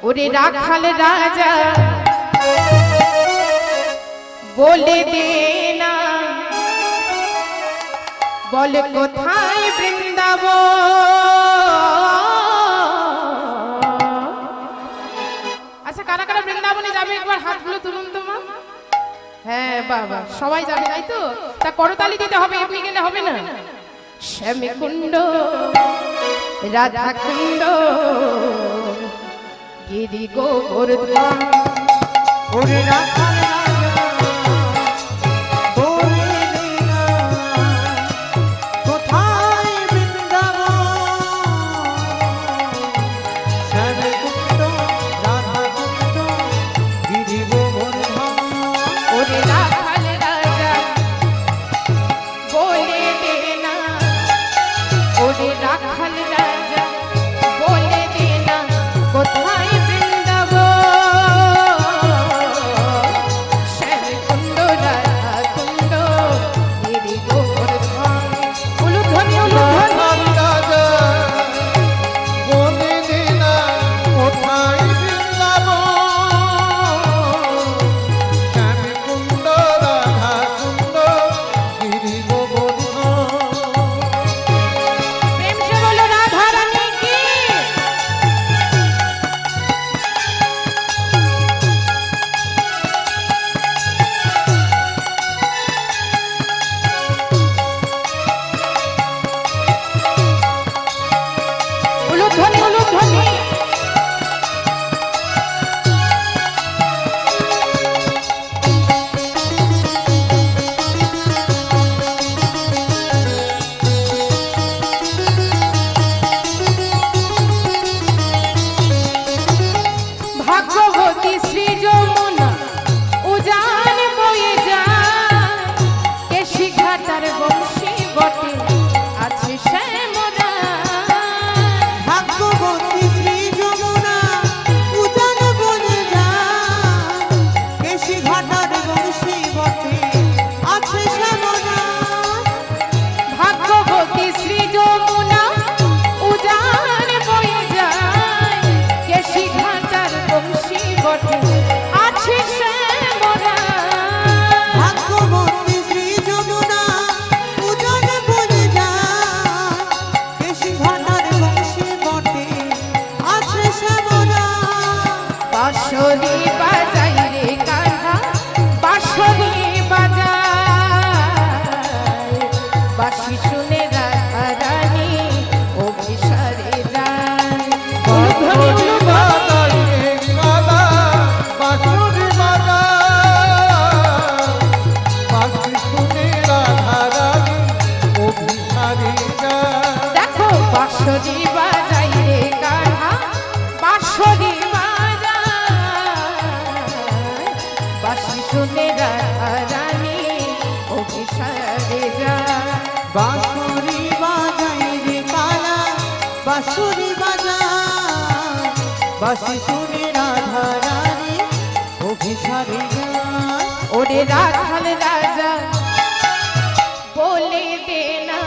ওরে রাখাল রাজা বলে দে না, বলে কোথায় বৃন্দাবন। আচ্ছা কারা কারা বৃন্দাবনে যাবে একবার হাতগুলো তুলুন তো মা। হ্যাঁ বাবা সবাই যাবে তাই তো, তা করতালি দিতে হবে, এমনি গেলে হবে না। শ্যামী কুণ্ড রাধা কুণ্ড গিরি গোবর্ধন ওরে রাখাল রাজা বলে দে না, কোথায় বৃন্দাবন। শ্যামকুণ্ড রাধাকুণ্ড গিরি গোবর্ধন। ওরে রাখাল রাজা বলে দে না, ওরে রাখাল রাজা বলে দে না, কোথায় বাঁশুরি বাজাই রে কালা বাঁশুরি বাজা, বাঁশি শুনে রাধা রানী অভিসারে যায়। ওরে রাখাল রাজা বলে দে না,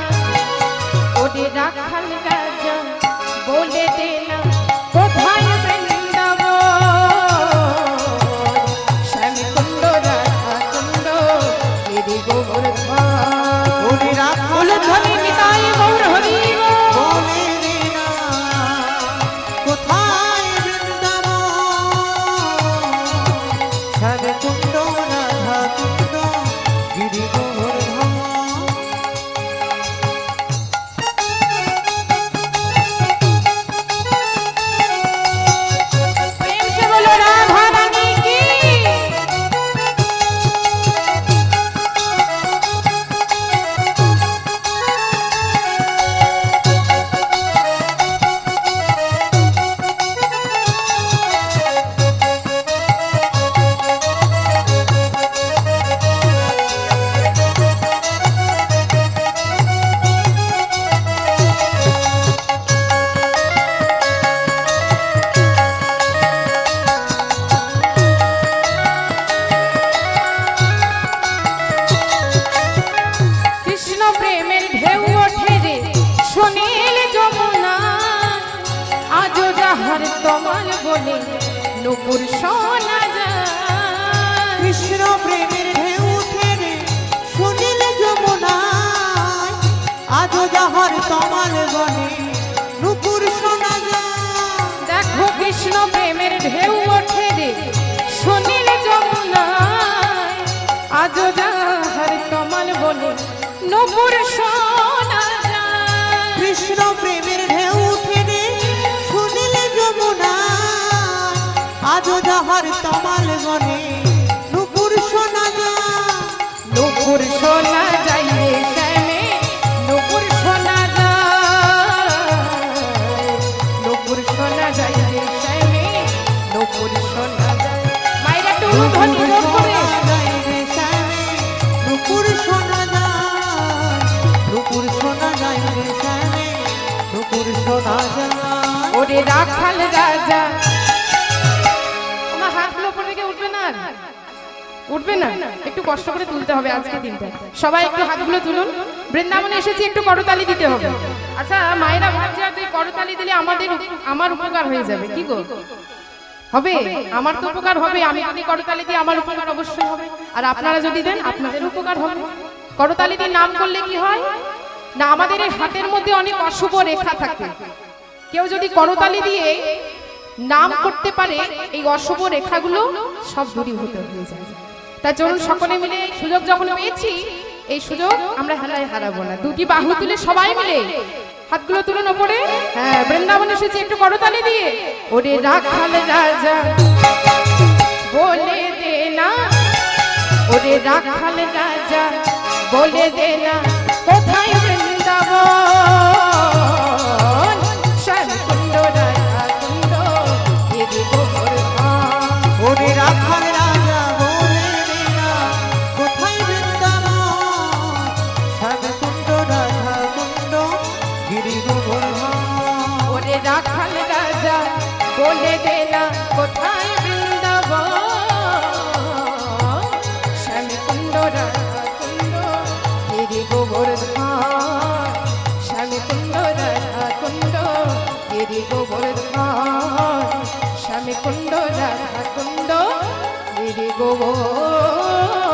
ওরে রাখাল রাজা বলে দে না, কোথায় বৃন্দাবন। শ্যামকুণ্ড রাধাকুণ্ড গিরি গোবর্ধন। ওরে রাখাল ধ্বনি নিতাই গৌর হরি বলে দে না, কোথায় বৃন্দাবন। শ্যামকুণ্ড রাধাকুণ্ড গিরি গোবর্ধন। তোমার বলে নুপুর শোনা যায়। কৃষ্ণ প্রেমের ঢেউ উঠে রে সুনীল যমুনায়, আজও যাহার তমাল বনে নুপুর শোনা যায়। দেখো কৃষ্ণ প্রেমের ঢেউ ওঠে রে সুনীল যমুনায়, আজও যাহার তমাল বনে নুপুর শোনা যায়। কৃষ্ণ প্রেমের ঢেউ উঠে রে সুনীল যমুনায়, আজও যাহার তমাল বনে নুপুর শোনা যায়। নুপুর শোনা যায় রে শ্যামে, নুপুর শোনা যায়, নুপুর শোনা যায় রে শ্যামে, নুপুর শোনা যায়। মায়েরা একটু উলুধ্বনি জোর করে। নুপুর শোনা যায়, নুপুর শোনা যায় রে শ্যামে, নুপুর শোনা যায়। ওরে রাখাল রাজা, আমার হাতগুলো উপর দিকে উঠবে না, উঠবে না, একটু কষ্ট করে তুলতে হবে আজকে দিনটা। সবাই একটু হাতগুলো তুলুন। বৃন্দাবনে এসেছি, একটু করতালি দিতে হবে। আচ্ছা মায়েরা ভাবছে হয়তো এই করতালি দিলে আমার উপকার হয়ে যাবে, কি গো হবে? আমার তো উপকার হবে, আমি যদি করতালি দিই আমার উপকার অবশ্যই হবে, আর আপনারা যদি দেন আপনাদের উপকার হবে। করতালি দিয়ে নাম করলে কি হয় না, আমাদের এই হাতের মধ্যে অনেক অশুভ রেখা থাকে, কেউ যদি করতালি দিয়ে নাম করতে পারে এই অশুভ রেখাগুলো সব দূরীভূত হয়ে যায়। তাই চলুন সকলে মিলে সুযোগ যখন পেয়েছি, এই সুযোগ আমরা হেলায় হারাবো না। দুটি বাহু তুলে সবাই মিলে হাতগুলো তুলুন ওপরে। হ্যাঁ, বৃন্দাবন এসেছি, একটু করতালি দিয়ে। ওরে রাখাল রাজা বলে দে না, ওরে রাখাল রাজা বলে দে না, কোথায় বৃন্দাবন শ্যামকুণ্ড রাধা কুণ্ড গিরি গোবর্ধন। ওরে রাখাল রাজা বলে দে না, কোথায় বৃন্দাবন শ্যামকুণ্ড রাধা কুণ্ড গিরি গোবর্ধন। ওরে রাখাল রাজা বলে দে না, কোথায় বৃন্দাবন শ্যামকুণ্ড রাধা কুণ্ড গিরি গোবর্ধন, শ্যামকুণ্ড রাধা কুণ্ড গিরি গোবর্ধন, শ্যামকুণ্ড রাধা কুণ্ড গিরি গোবর্ধন।